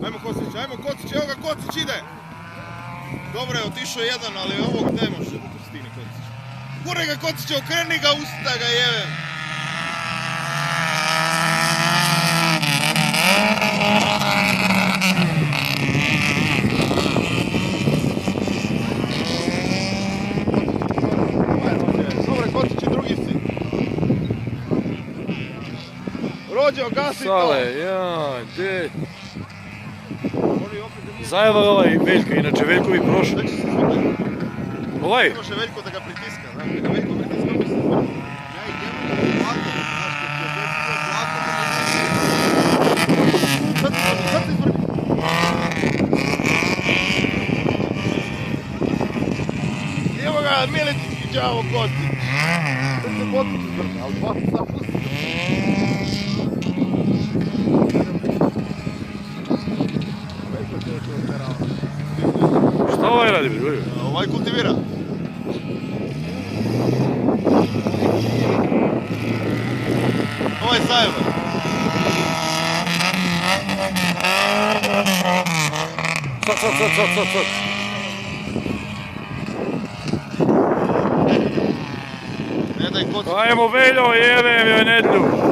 Ajmo Kocić, evo ga Kocić ide! Dobro je, otišao jedan, ali ovog ne može stigne Kocić. Gure ga Kocić, okreni ga, usta ga jevem! Dobre, Kocić je drugi si. Rođo, gasi to! Sale, jaj, de... Zajeva ovaj Veljka, inače Veljkovi prošli. Već se zvukli. Ovaj? Ne može Veljko da ga pritiska, znaš, da ga Veljko pritiska bi se zvukli. Ja idem plako, znaš, kad ti je plako, sad se izvrbi. Evo ga, Miletićki đavo Kocić. Sad se potpuno izvrbi, ali dva sad pusti. Šta ovaj radi, bre? Ovaj kultivira. Ovaj zajeba. Sad. Ne daj Kocić. Ajmo Veljo, jebem joj nedlju.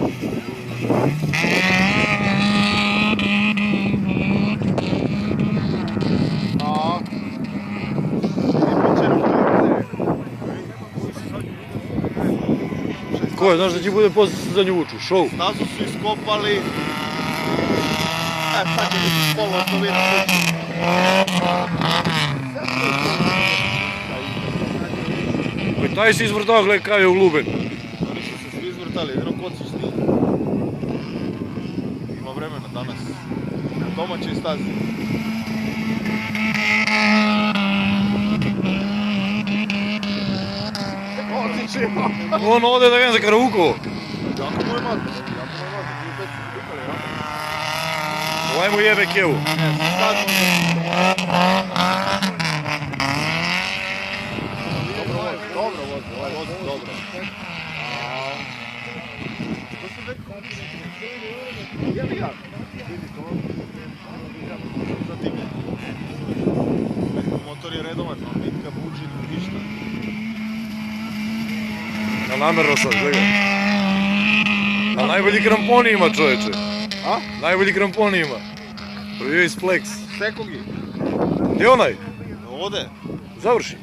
Ko je, znaš da će bude poslije za nju vuču, šou. Stazu su iskopali. Sad će biti polo otovina. Pa taj si izvrtao, gledaj kaj je ugluben. Oni su se svi izvrtali, jedino Kocić nije. Ima vremena danas. Na domaćoj stazi. Kocić ima! On ode da vidim za Karavukovo. Jako mu je mato, nije već su dupali, ja? Ovaj mu jebe kevu. Sad Dobro vozi, dobro. Što se rekao? Jeli ja? Vidi to. Zatim je. Motor je redovan, no nitka buđi, ništa. Na namjerno sad, gledaj. A najbolji kramponi ima, čovječe. A? Najbolji kramponi ima. Prvi iz Flex. Sekogi. Gdje je onaj? Ode. Završi.